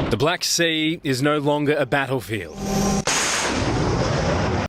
The Black Sea is no longer a battlefield.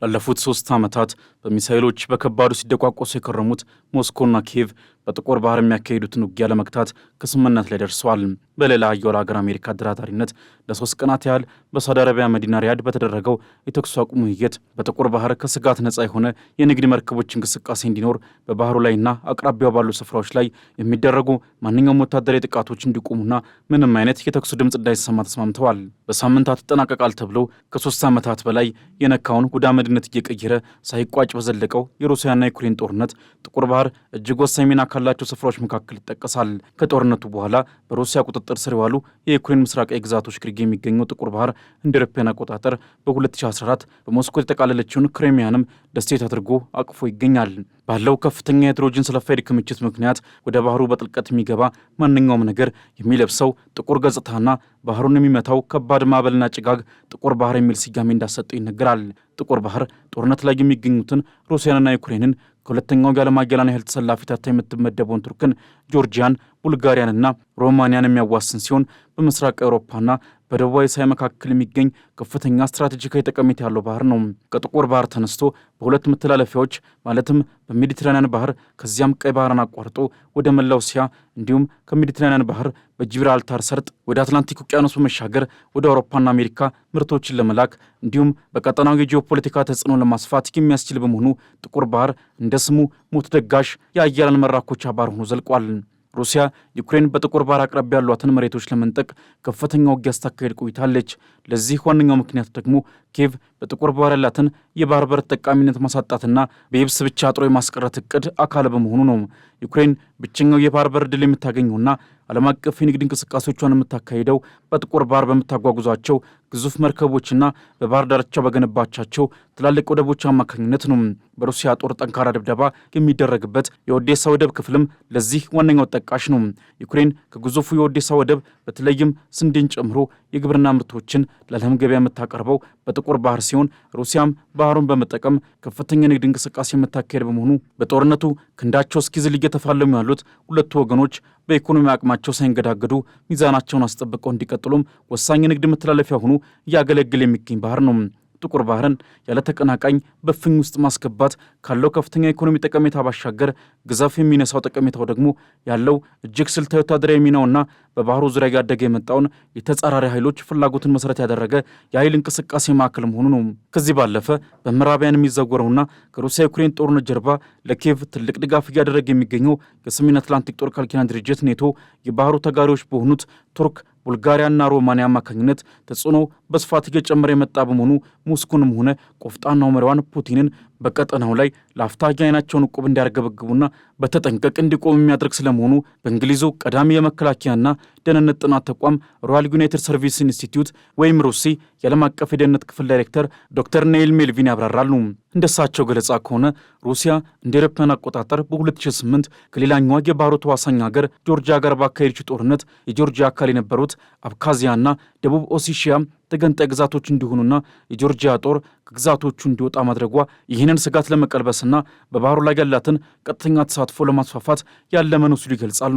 ላለፉት 3 ዓመታት በሚሳኤሎች በከባዱ ሲደቋቆሱ የከረሙት ሞስኮና ኪየቭ በጥቁር ባህር የሚያካሂዱትን ውጊያ ለመግታት ከስምምነት ላይ ደርሰዋል። በሌላ ሀያል ሀገር አሜሪካ አደራዳሪነት ለ3 ቀናት ያህል በሳውዲ አረቢያ መዲና ሪያድ በተደረገው የተኩስ አቁም ውይይት በጥቁር ባህር ከስጋት ነጻ የሆነ የንግድ መርከቦች እንቅስቃሴ እንዲኖር በባህሩ ላይና አቅራቢያው ባሉ ስፍራዎች ላይ የሚደረጉ ማንኛውም ወታደራዊ ጥቃቶች እንዲቆሙና ምንም አይነት የተኩስ ድምፅ እንዳይሰማ ተስማምተዋል። በሳምንታት ይጠናቀቃል ተብሎ ከ3 ዓመታት በላይ የነካውን ወደ አመድነት እየቀየረ ሳይቋጭ በዘለቀው የሩሲያና ዩክሬን ጦርነት ጥቁር ባህር እጅግ ወሳኝ ሚና ካላቸው ስፍራዎች መካከል ይጠቀሳል። ከጦርነቱ በኋላ በሩሲያ ቁጥጥር ስር የዋሉ የዩክሬን ምስራቃዊ ግዛቶች ግርጌ የሚገኘው ጥቁር ባህር እንደ አውሮፓውያን አቆጣጠር በ2014 በሞስኮ የተጠቃለለችውን ክሬሚያንም ደሴት አድርጎ አቅፎ ይገኛል። ባለው ከፍተኛ የሃይድሮጅን ሰልፋይድ ክምችት ምክንያት ወደ ባህሩ በጥልቀት የሚገባ ማንኛውም ነገር የሚለብሰው ጥቁር ገጽታና ባህሩን የሚመታው ከባድ ማዕበልና ጭጋግ ጥቁር ባህር የሚል ስያሜ እንዳሰጠው ይነገራል። ጥቁር ባህር ጦርነት ላይ የሚገኙትን ሩሲያንና ዩክሬንን ከሁለተኛው የዓለም ኃያላን ያህል ተሰላፊ ተርታ የምትመደበውን ቱርክን፣ ጆርጂያን፣ ቡልጋሪያንና ሮማንያን የሚያዋስን ሲሆን በምስራቅ አውሮፓና በደቡባዊ እስያ መካከል የሚገኝ ከፍተኛ ስትራቴጂካዊ ጠቀሜታ ያለው ባህር ነው። ከጥቁር ባህር ተነስቶ በሁለት መተላለፊያዎች ማለትም በሜዲትራኒያን ባህር ከዚያም ቀይ ባህርን አቋርጦ ወደ መላው እስያ እንዲሁም ከሜዲትራኒያን ባህር በጂብራልታር ሰርጥ ወደ አትላንቲክ ውቅያኖስ በመሻገር ወደ አውሮፓና አሜሪካ ምርቶችን ለመላክ እንዲሁም በቀጠናው የጂኦፖለቲካ ተጽዕኖ ለማስፋት የሚያስችል በመሆኑ ጥቁር ባህር እንደ ስሙ ሞት ደጋሽ የኃያላን መራኮቻ ባህር ሆኖ ዘልቋል። ሩሲያ ዩክሬን በጥቁር ባህር አቅራቢያ ያሏትን መሬቶች ለመንጠቅ ከፍተኛ ውጊያ ስታካሄድ ቆይታለች። ለዚህ ዋነኛው ምክንያት ደግሞ ኪየቭ በጥቁር ባህር ያላትን የባህር በር ተጠቃሚነት ማሳጣትና በየብስ ብቻ አጥሮ የማስቀረት እቅድ አካል በመሆኑ ነው። ዩክሬን ብቸኛው የባህር በር ድል የምታገኘውና ዓለም አቀፍ የንግድ እንቅስቃሴዎቿን የምታካሂደው በጥቁር ባህር በምታጓጉዟቸው ግዙፍ መርከቦችና በባህር ዳርቻ በገነባቻቸው ትላልቅ ወደቦች አማካኝነት ነው። በሩሲያ ጦር ጠንካራ ድብደባ የሚደረግበት የኦዴሳ ወደብ ክፍልም ለዚህ ዋነኛው ተጠቃሽ ነው። ዩክሬን ከግዙፉ የኦዴሳ ወደብ በተለይም ስንዴን ጨምሮ የግብርና ምርቶችን ለዓለም ገበያ የምታቀርበው በጥቁር ባህር ሲሆን ሩሲያም ባህሩን በመጠቀም ከፍተኛ ንግድ እንቅስቃሴ የምታካሄድ በመሆኑ በጦርነቱ ክንዳቸው እስኪዝል እየተፋለሙ ያሉት ሁለቱ ወገኖች በኢኮኖሚ አቅማቸው ሳይንገዳገዱ ሚዛናቸውን አስጠብቀው እንዲቀጥሉም ወሳኝ ንግድ መተላለፊያ ሆኖ እያገለገለ የሚገኝ ባህር ነው። ጥቁር ባህርን ያለ ተቀናቃኝ በፍኝ ውስጥ ማስገባት ካለው ከፍተኛ ኢኮኖሚ ጠቀሜታ ባሻገር ግዛፍ የሚነሳው ጠቀሜታው ደግሞ ያለው እጅግ ስልታዊ ወታደራዊ ሚናውና በባህሩ ዙሪያ ያደገ የመጣውን የተጻራሪ ኃይሎች ፍላጎትን መሰረት ያደረገ የኃይል እንቅስቃሴ ማዕከል መሆኑ ነው። ከዚህ ባለፈ በምዕራባውያን የሚዘወረውና ከሩሲያ ዩክሬን ጦርነት ጀርባ ለኪየቭ ትልቅ ድጋፍ እያደረገ የሚገኘው የሰሜን አትላንቲክ ጦር ቃል ኪዳን ድርጅት ኔቶ የባህሩ ተጋሪዎች በሆኑት ቱርክ፣ ቡልጋሪያና ሮማንያ አማካኝነት ተጽዕኖ በስፋት እየጨመረ የመጣ በመሆኑ ሞስኮንም ሆነ ቆፍጣናው መሪዋን ፑቲንን በቀጠናው ላይ ለአፍታ ዓይናቸውን ዕቁብ እንዲያርገበግቡና በተጠንቀቅ እንዲቆም የሚያደርግ ስለመሆኑ በእንግሊዙ ቀዳሚ የመከላከያና ደህንነት ጥናት ተቋም ሮያል ዩናይትድ ሰርቪስ ኢንስቲትዩት ወይም ሩሲ የዓለም አቀፍ የደህንነት ክፍል ዳይሬክተር ዶክተር ኔይል ሜልቪን ያብራራሉ። እንደሳቸው ገለጻ ከሆነ ሩሲያ እንደ አውሮፓውያን አቆጣጠር በ2008 ከሌላኛዋ የባህሩ ተዋሳኝ ሀገር ጆርጂያ ጋር ባካሄደችው ጦርነት የጆርጂያ አካል የነበሩት አብካዚያና ደቡብ ኦሴሺያ ተገንጣይ ግዛቶች እንዲሆኑና የጆርጂያ ጦር ከግዛቶቹ እንዲወጣ ማድረጓ ይህንን ስጋት ለመቀልበስና በባህሩ ላይ ያላትን ቀጥተኛ ተሳትፎ ለማስፋፋት ያለመ ነው ሲሉ ይገልጻሉ።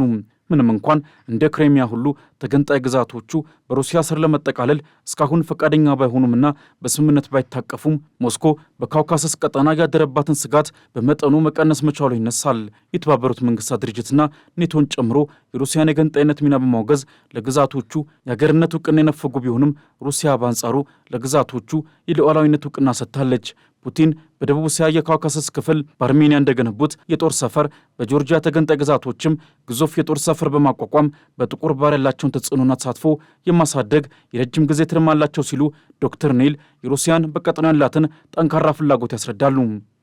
ምንም እንኳን እንደ ክሬሚያ ሁሉ ተገንጣይ ግዛቶቹ በሩሲያ ስር ለመጠቃለል እስካሁን ፈቃደኛ ባይሆኑምና በስምምነት ባይታቀፉም ሞስኮ በካውካሰስ ቀጠና ያደረባትን ስጋት በመጠኑ መቀነስ መቻሉ ይነሳል። የተባበሩት መንግስታት ድርጅትና ኔቶን ጨምሮ የሩሲያን የገንጣይነት ሚና በማውገዝ ለግዛቶቹ የሀገርነት እውቅና የነፈጉ ቢሆንም ሩሲያ በአንጻሩ ለግዛቶቹ የሉዓላዊነት እውቅና ሰጥታለች። ፑቲን በደቡብ እስያ የካውካሰስ ክፍል በአርሜኒያ እንደገነቡት የጦር ሰፈር በጆርጂያ ተገንጣይ ግዛቶችም ግዙፍ የጦር ሰፈር በማቋቋም በጥቁር ባህር ያላቸውን ተጽዕኖና ተሳትፎ የማሳደግ የረጅም ጊዜ ትልም አላቸው ሲሉ ዶክተር ኔይል የሩሲያን በቀጠናው ያላትን ጠንካራ ፍላጎት ያስረዳሉ።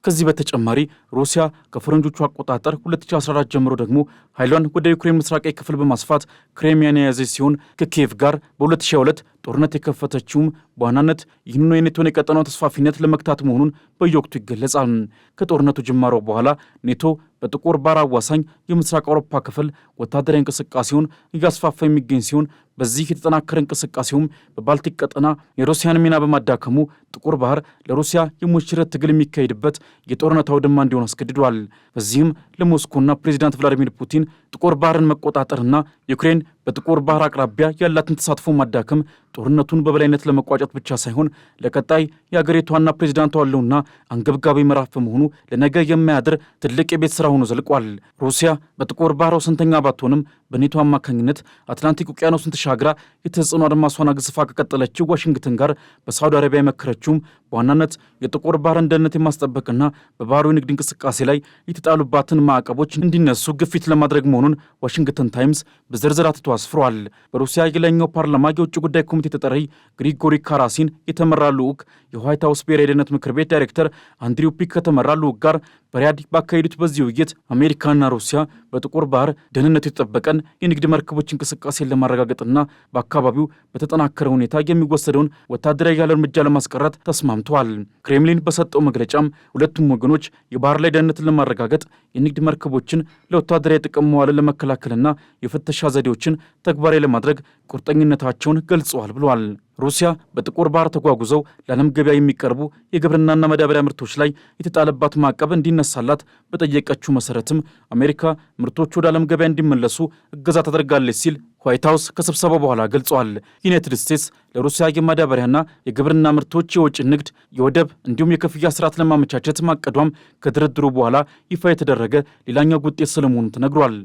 ከዚህ በተጨማሪ ሩሲያ ከፈረንጆቹ አቆጣጠር 2014 ጀምሮ ደግሞ ኃይሏን ወደ ዩክሬን ምስራቃዊ ክፍል በማስፋት ክሬሚያን የያዘች ሲሆን ከኪየቭ ጋር በ2022 ጦርነት የከፈተችውም በዋናነት ይህንኑ የኔቶን የቀጠናው ተስፋፊነት ለመግታት መሆኑን በየወቅቱ ይገለጻል። ከጦርነቱ ጅማሮ በኋላ ኔቶ በጥቁር ባህር አዋሳኝ የምስራቅ አውሮፓ ክፍል ወታደራዊ እንቅስቃሴውን እያስፋፋ የሚገኝ ሲሆን በዚህ የተጠናከረ እንቅስቃሴውም በባልቲክ ቀጠና የሩሲያን ሚና በማዳከሙ ጥቁር ባህር ለሩሲያ የሞት ሽረት ትግል የሚካሄድበት የጦርነት አውድማ እንዲሆን አስገድዷል። በዚህም ለሞስኮና ፕሬዚዳንት ቭላዲሚር ፑቲን ጥቁር ባህርን መቆጣጠርና ዩክሬን በጥቁር ባህር አቅራቢያ ያላትን ተሳትፎ ማዳከም ጦርነቱን በበላይነት ለመቋጨት ብቻ ሳይሆን ለቀጣይ የአገሪቷና ፕሬዚዳንቷ ያለውና አንገብጋቢ ምዕራፍ በመሆኑ ለነገ የማያድር ትልቅ የቤት ሥራ ሆኖ ዘልቋል። ሩሲያ በጥቁር ባህር ወሰንተኛ ባትሆንም በኔቶ አማካኝነት አትላንቲክ ውቅያኖስን ተሻግራ የተጽዕኖ አድማሷን አግዝፋ ከቀጠለችው ዋሽንግተን ጋር በሳውዲ አረቢያ የመከረችውም በዋናነት የጥቁር ባህርን ደህንነት የማስጠበቅና በባህሩ የንግድ እንቅስቃሴ ላይ የተጣሉባትን ማዕቀቦች እንዲነሱ ግፊት ለማድረግ መሆኑን ዋሽንግተን ታይምስ በዝርዝር አትቶ አስፍሯል። በሩሲያ የላይኛው ፓርላማ የውጭ ጉዳይ ኮሚቴ ተጠሪ ግሪጎሪ ካራሲን የተመራ ልዑክ የዋይት ሀውስ ብሔራዊ ደህንነት ምክር ቤት ዳይሬክተር አንድሪው ፒክ ከተመራ ልዑክ ጋር በሪያድ ባካሄዱት በዚህ ውይይት አሜሪካና ሩሲያ በጥቁር ባህር ደህንነቱ የተጠበቀን የንግድ መርከቦች እንቅስቃሴን ለማረጋገጥና በአካባቢው በተጠናከረ ሁኔታ የሚወሰደውን ወታደራዊ ያለ እርምጃ ለማስቀረት ተስማምተዋል። ክሬምሊን በሰጠው መግለጫም ሁለቱም ወገኖች የባህር ላይ ደህንነትን ለማረጋገጥ የንግድ መርከቦችን ለወታደራዊ ጥቅም መዋልን ለመከላከልና የፍተሻ ዘዴዎችን ተግባራዊ ለማድረግ ቁርጠኝነታቸውን ገልጸዋል ብለዋል። ሩሲያ በጥቁር ባህር ተጓጉዘው ለዓለም ገበያ የሚቀርቡ የግብርናና ማዳበሪያ ምርቶች ላይ የተጣለባት ማዕቀብ እንዲነሳላት በጠየቀችው መሰረትም አሜሪካ ምርቶቹ ወደ ዓለም ገበያ እንዲመለሱ እገዛ ታደርጋለች ሲል ዋይት ሀውስ ከስብሰባው በኋላ ገልጿል። ዩናይትድ ስቴትስ ለሩሲያ የማዳበሪያና የግብርና ምርቶች የውጭ ንግድ፣ የወደብ እንዲሁም የክፍያ ስርዓት ለማመቻቸት ማቀዷም ከድርድሩ በኋላ ይፋ የተደረገ ሌላኛው ውጤት ስለመሆኑ ተነግሯል።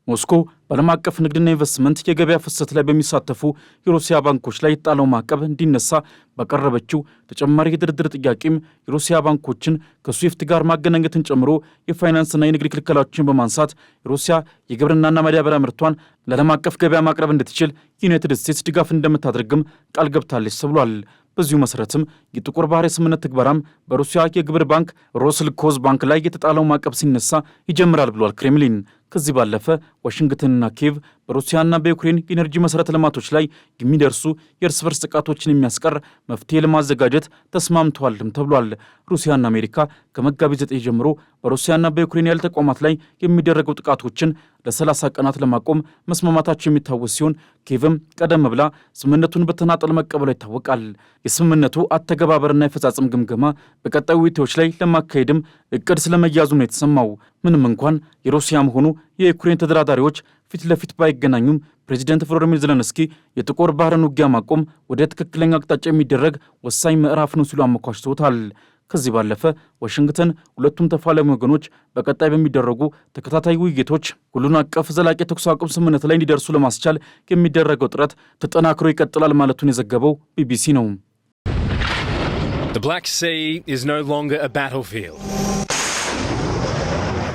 ሞስኮ በዓለም አቀፍ ንግድና ኢንቨስትመንት የገበያ ፍሰት ላይ በሚሳተፉ የሩሲያ ባንኮች ላይ የጣለው ማዕቀብ እንዲነሳ ባቀረበችው ተጨማሪ የድርድር ጥያቄም የሩሲያ ባንኮችን ከስዊፍት ጋር ማገናኘትን ጨምሮ የፋይናንስና የንግድ ክልከላዎችን በማንሳት የሩሲያ የግብርናና ማዳበሪያ ምርቷን ለዓለም አቀፍ ገበያ ማቅረብ እንድትችል ዩናይትድ ስቴትስ ድጋፍ እንደምታደርግም ቃል ገብታለች ተብሏል። በዚሁ መሰረትም የጥቁር ባህር የስምምነት ትግበራም በሩሲያ የግብር ባንክ ሮስልኮዝ ባንክ ላይ የተጣለው ማዕቀብ ሲነሳ ይጀምራል ብሏል ክሬምሊን። ከዚህ ባለፈ ዋሽንግተንና ኪየቭ በሩሲያና በዩክሬን የኤነርጂ መሠረተ ልማቶች ላይ የሚደርሱ የእርስ በርስ ጥቃቶችን የሚያስቀር መፍትሄ ለማዘጋጀት ተስማምተዋልም ተብሏል። ሩሲያና አሜሪካ ከመጋቢት 9 ጀምሮ በሩሲያና በዩክሬን ያለ ተቋማት ላይ የሚደረገው ጥቃቶችን ለ30 ቀናት ለማቆም መስማማታቸው የሚታወስ ሲሆን ኪየቭም ቀደም ብላ ስምምነቱን በተናጠል መቀበሏ ይታወቃል። የስምምነቱ አተገባበርና የፈጻጸም ግምገማ በቀጣዩ ውይይቶች ላይ ለማካሄድም እቅድ ስለመያዙ ነው የተሰማው። ምንም እንኳን የሩሲያም ሆኑ የዩክሬን ተደራዳሪዎች ፊት ለፊት ባይገናኙም ፕሬዚደንት ቮሎዲሚር ዜሌንስኪ የጥቁር ባህርን ውጊያ ማቆም ወደ ትክክለኛ አቅጣጫ የሚደረግ ወሳኝ ምዕራፍ ነው ሲሉ አሞካሽተውታል። ከዚህ ባለፈ ዋሽንግተን ሁለቱም ተፋላሚ ወገኖች በቀጣይ በሚደረጉ ተከታታይ ውይይቶች ሁሉን አቀፍ ዘላቂ የተኩስ አቁም ስምምነት ላይ እንዲደርሱ ለማስቻል የሚደረገው ጥረት ተጠናክሮ ይቀጥላል ማለቱን የዘገበው ቢቢሲ ነው። The Black Sea is no longer a battlefield.